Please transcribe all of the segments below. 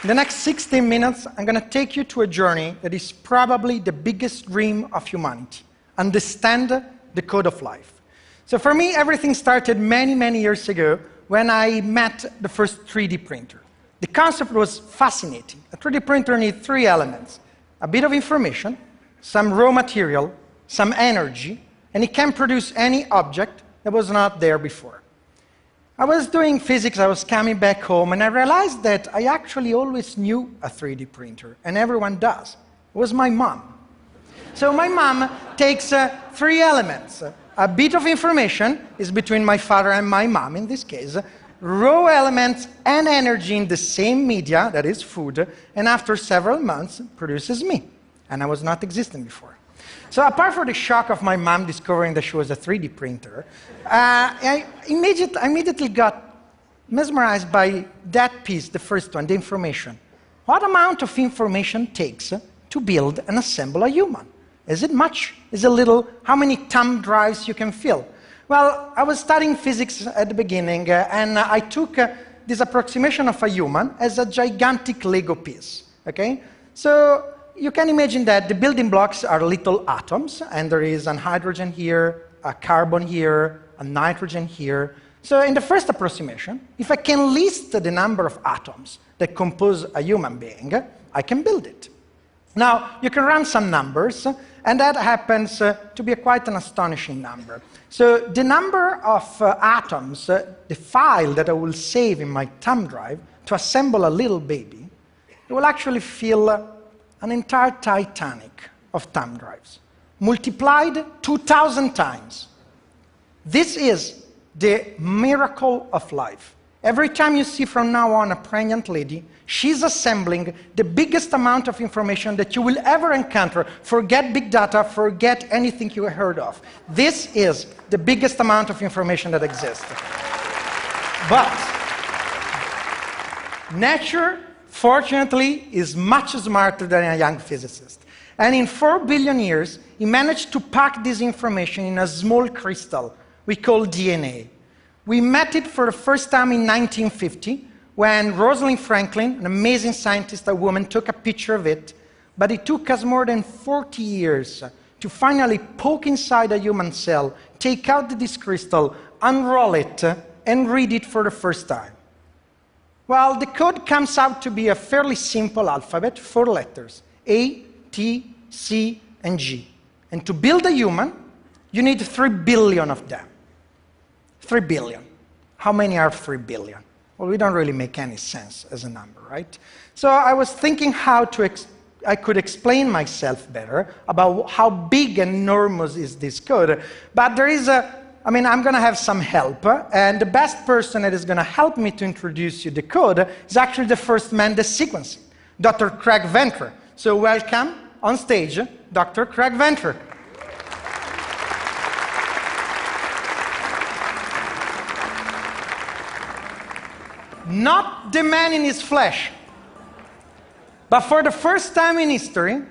In the next 16 minutes, I'm going to take you to a journey that is probably the biggest dream of humanity. Understand the code of life. So for me, everything started many, many years ago when I met the first 3D printer. The concept was fascinating. A 3D printer needs three elements: a bit of information, some raw material, some energy, and it can produce any object that was not there before. I was doing physics, I was coming back home, and I realized that I actually always knew a 3D printer, and everyone does. It was my mom. So my mom takes three elements. A bit of information is between my father and my mom, in this case, raw elements and energy in the same media, that is food, and after several months produces me. And I was not existing before. So apart from the shock of my mom discovering that she was a 3D printer, I immediately got mesmerized by that piece, the first one, the information. What amount of information takes to build and assemble a human? Is it much? Is it little? How many thumb drives you can fill? Well, I was studying physics at the beginning, and I took this approximation of a human as a gigantic Lego piece, okay? So you can imagine that the building blocks are little atoms, and there is an hydrogen here, a carbon here, a nitrogen here. So in the first approximation, if I can list the number of atoms that compose a human being, I can build it. Now, you can run some numbers, and that happens to be quite an astonishing number. So the number of atoms, the file that I will save in my thumb drive to assemble a little baby, it will actually fill an entire Titanic of thumb drives, multiplied 2,000 times. This is the miracle of life. Every time you see from now on a pregnant lady, she's assembling the biggest amount of information that you will ever encounter. Forget big data, forget anything you heard of. This is the biggest amount of information that exists. But nature, fortunately, is much smarter than a young physicist. And in 4 billion years, he managed to pack this information in a small crystal we call DNA. We met it for the first time in 1950, when Rosalind Franklin, an amazing scientist, a woman, took a picture of it. But it took us more than 40 years to finally poke inside a human cell, take out this crystal, unroll it, and read it for the first time. Well, the code comes out to be a fairly simple alphabet, 4 letters, A, T, C, and G. And to build a human, you need 3 billion of them. 3 billion. How many are 3 billion? Well, we don't really make any sense as a number, right? So I was thinking how I could explain myself better about how big and enormous is this code. But there is I'm going to have some help, and the best person that is going to help me to introduce you the code is actually the first man that's sequencing, Dr. Craig Venter. So welcome on stage, Dr. Craig Venter. Not the man in his flesh, but for the first time in history,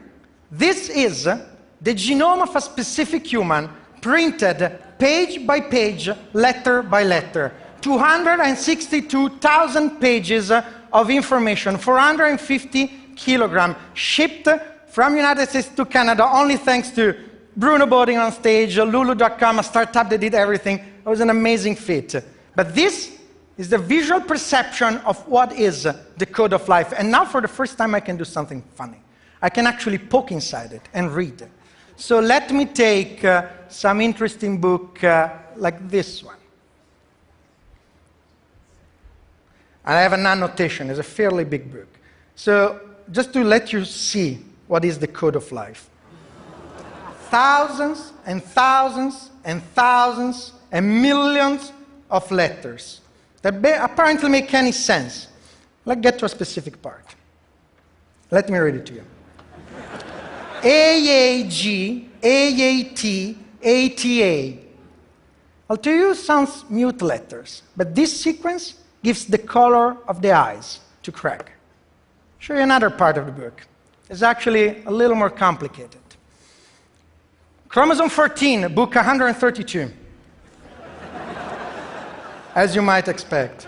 this is the genome of a specific human printed page by page, letter by letter. 262,000 pages of information, 450 kilograms, shipped from the United States to Canada, only thanks to Bruno Boding on stage, Lulu.com, a startup that did everything. It was an amazing feat. But this is the visual perception of what is the code of life. And now for the first time I can do something funny. I can actually poke inside it and read it. So let me take some interesting book like this one. And I have an annotation. It's a fairly big book. So just to let you see what is the code of life. Thousands and thousands and thousands and millions of letters that apparently make any sense. Let's get to a specific part. Let me read it to you. AAG, AAT, ATA. Well, to you sounds mute letters, but this sequence gives the color of the eyes to Craig. I'll show you another part of the book. It's actually a little more complicated. Chromosome 14, book 132. As you might expect.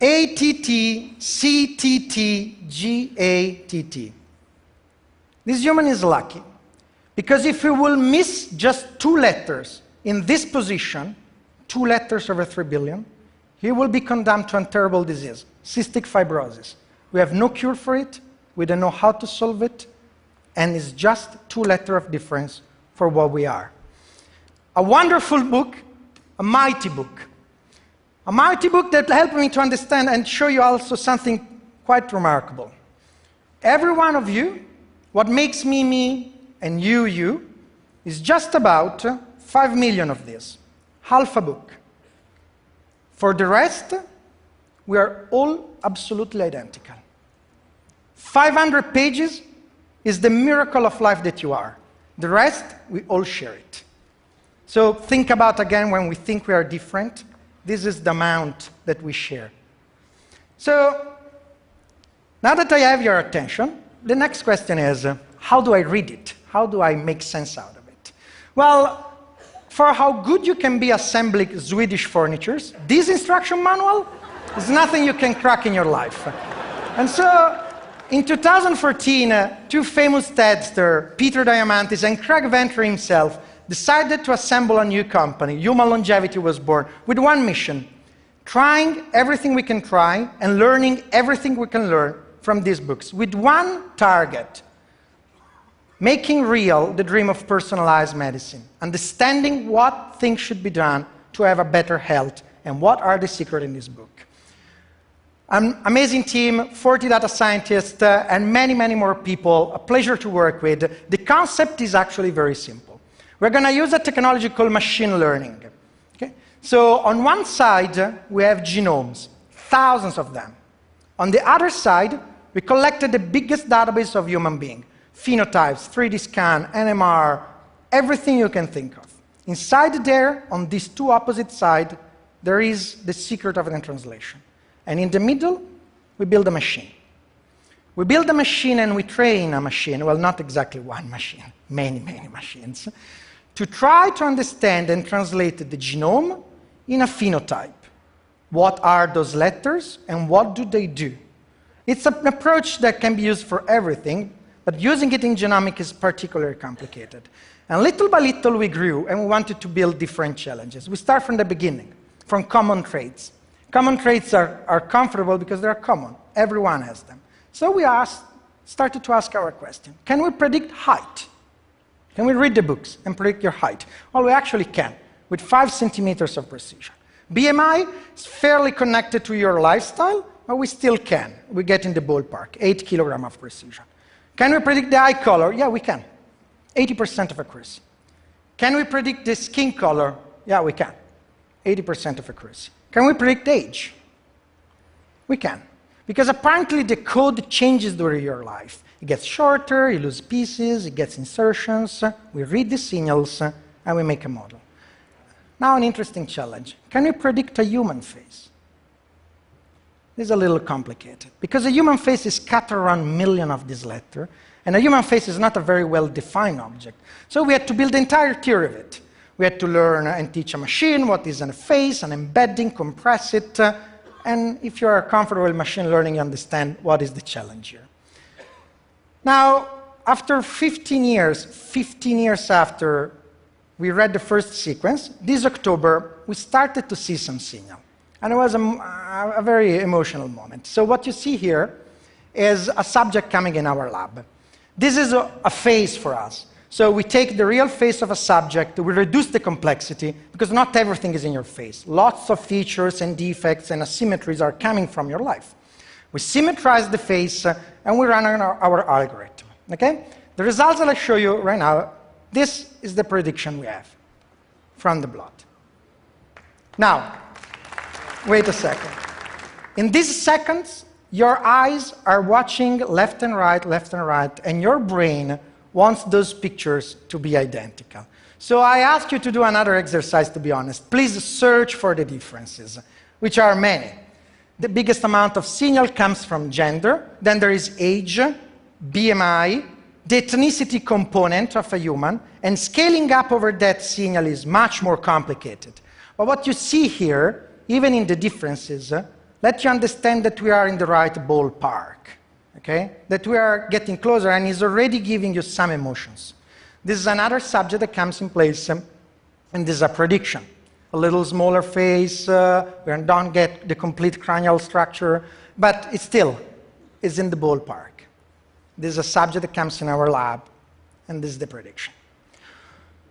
ATTCTTGATT. This human is lucky, because if he will miss just 2 letters in this position, 2 letters over 3 billion, he will be condemned to a terrible disease, cystic fibrosis. We have no cure for it, we don't know how to solve it, and it's just 2 letters of difference for what we are. A wonderful book, a mighty book. A mighty book that helped me to understand and show you also something quite remarkable. Every one of you, what makes me, me, and you, is just about 5 million of these, half a book. For the rest, we are all absolutely identical. 500 pages is the miracle of life that you are. The rest, we all share it. So think about again when we think we are different, this is the amount that we share. So now that I have your attention, the next question is, how do I read it? How do I make sense out of it? Well, for how good you can be assembling Swedish furnitures, this instruction manual is nothing you can crack in your life. And so, in 2014, 2 famous TEDsters, Peter Diamandis and Craig Venter himself, decided to assemble a new company. Human Longevity was born with one mission: trying everything we can try and learning everything we can learn from these books, with one target: making real the dream of personalized medicine, understanding what things should be done to have a better health, and what are the secrets in this book. An amazing team, 40 data scientists, and many, many more people, a pleasure to work with. The concept is actually very simple. We're going to use a technology called machine learning. Okay? So on one side, we have genomes, thousands of them. On the other side, we collected the biggest database of human beings. Phenotypes, 3D scan, NMR, everything you can think of. Inside there, on these 2 opposite sides, there is the secret of the translation. And in the middle, we build a machine. We build a machine and we train a machine, well, not exactly one machine, many, many machines, to try to understand and translate the genome in a phenotype. What are those letters and what do they do? It's an approach that can be used for everything, but using it in genomics is particularly complicated. And little by little we grew, and we wanted to build different challenges. We start from the beginning, from common traits. Common traits are comfortable because they're common. Everyone has them. So we started to ask our question: can we predict height? Can we read the books and predict your height? Well, we actually can, with 5 centimeters of precision. BMI is fairly connected to your lifestyle, but we still can. We get in the ballpark, 8 kilograms of precision. Can we predict the eye color? Yeah, we can. 80% of accuracy. Can we predict the skin color? Yeah, we can. 80% of accuracy. Can we predict age? We can. Because apparently the code changes during your life. It gets shorter, you lose pieces, it gets insertions, we read the signals, and we make a model. Now an interesting challenge. Can we predict a human face? This is a little complicated, because a human face is cut around millions of these letters, and a human face is not a very well-defined object. So we had to build the entire theory of it. We had to learn and teach a machine what is a face, an embedding, compress it, and if you are comfortable with machine learning, you understand what is the challenge here. Now, after 15 years after we read the first sequence, this October, we started to see some signal. And it was a very emotional moment. So what you see here is a subject coming in our lab. This is a face for us. So we take the real face of a subject, we reduce the complexity, because not everything is in your face. Lots of features and defects and asymmetries are coming from your life. We symmetrize the face, and we run our algorithm. Okay? The results that I show you right now, this is the prediction we have from the blood. Now, wait a second. In these seconds, your eyes are watching left and right, and your brain wants those pictures to be identical. So I ask you to do another exercise, to be honest. Please search for the differences, which are many. The biggest amount of signal comes from gender, then there is age, BMI, the ethnicity component of a human, and scaling up over that signal is much more complicated. But what you see here, even in the differences, let you understand that we are in the right ballpark, okay? That we are getting closer and is already giving you some emotions. This is another subject that comes in place, and this is a prediction. A little smaller face, we don't get the complete cranial structure, but it still is in the ballpark. This is a subject that comes in our lab, and this is the prediction.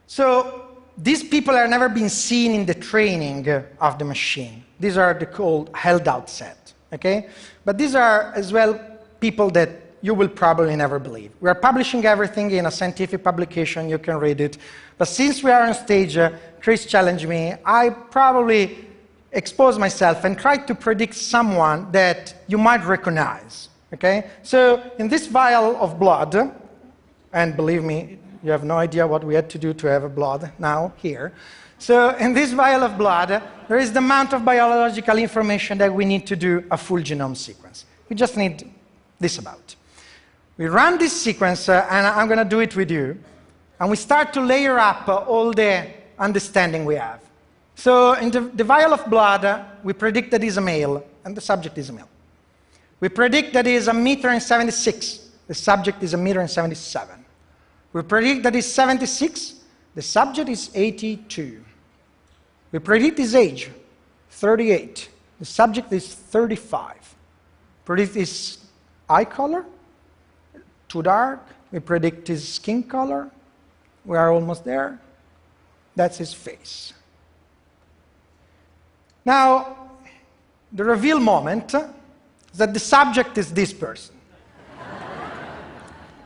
So these people have never been seen in the training of the machine. These are the called held-out set, okay? But these are as well people that you will probably never believe. We are publishing everything in a scientific publication, you can read it. But since we are on stage, Chris challenged me, I probably exposed myself and tried to predict someone that you might recognize, okay? So in this vial of blood, and believe me, you have no idea what we had to do to have a blood now here. So in this vial of blood, there is the amount of biological information that we need to do a full genome sequence. We just need this amount. We run this sequence, and I'm going to do it with you, and we start to layer up all the understanding we have. So in the vial of blood, we predict that is a male, and the subject is a male. We predict that is 1.76 m, the subject is 1.77 m. We predict that is 76, the subject is 82. We predict his age, 38, the subject is 35. Predict his eye color, too dark. We predict his skin color, we are almost there. That's his face. Now, the reveal moment is that the subject is this person.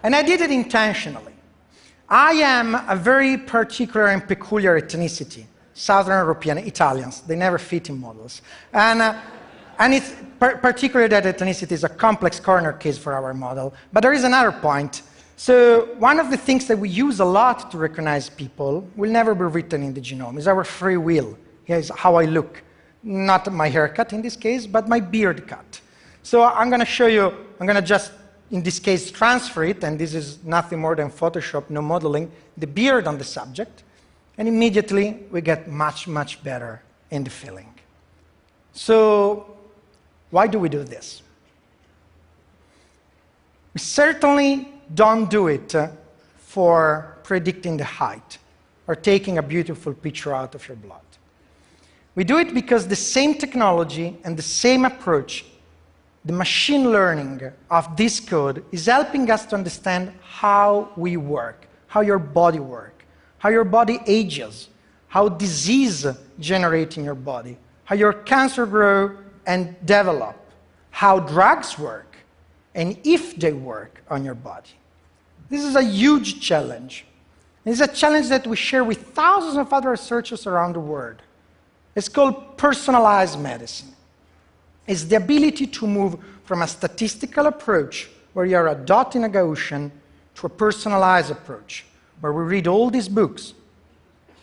And I did it intentionally. I am a very particular and peculiar ethnicity, Southern European, Italians. They never fit in models. And it's particularly that ethnicity is a complex corner case for our model. But there is another point. So one of the things that we use a lot to recognize people will never be written in the genome. It's our free will. Here's how I look. Not my haircut in this case, but my beard cut. So I'm going to show you, I'm going to just, in this case, transfer it, and this is nothing more than Photoshop, no modeling, the beard on the subject, and immediately we get much, much better in the filling. So why do we do this? We certainly don't do it for predicting the height or taking a beautiful picture out of your blood. We do it because the same technology and the same approach, the machine learning of this code, is helping us to understand how we work, how your body works, how your body ages, how disease generates in your body, how your cancer grows and develop, how drugs work, and if they work on your body. This is a huge challenge. It's a challenge that we share with thousands of other researchers around the world. It's called personalized medicine. It's the ability to move from a statistical approach, where you're a dot in a Gaussian, to a personalized approach, where we read all these books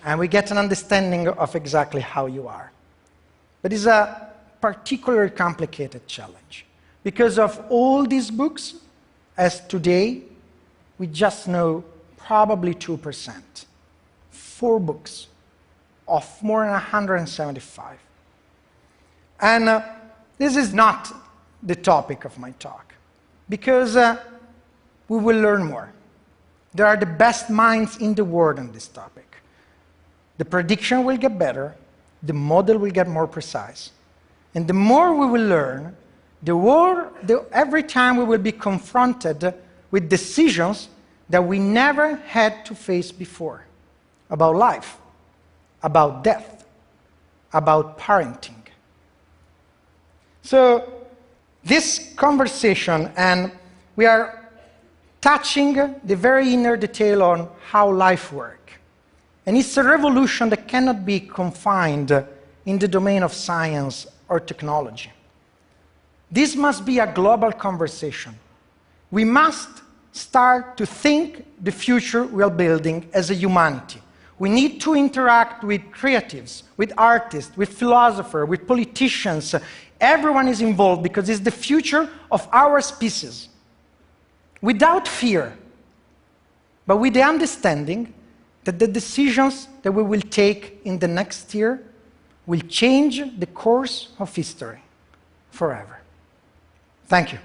and we get an understanding of exactly how you are. But it's a particularly complicated challenge. Because of all these books, as today, we just know probably 2%. 4 books of more than 175. And this is not the topic of my talk, because we will learn more. There are the best minds in the world on this topic. The prediction will get better, the model will get more precise. And the more we will learn, every time we will be confronted with decisions that we never had to face before, about life, about death, about parenting. So this conversation, and we are touching the very inner detail on how life works. And it's a revolution that cannot be confined in the domain of science or technology. This must be a global conversation. We must start to think the future we are building as a humanity. We need to interact with creatives, with artists, with philosophers, with politicians. Everyone is involved because it's the future of our species. Without fear, but with the understanding that the decisions that we will take in the next year will change the course of history. forever. Thank you.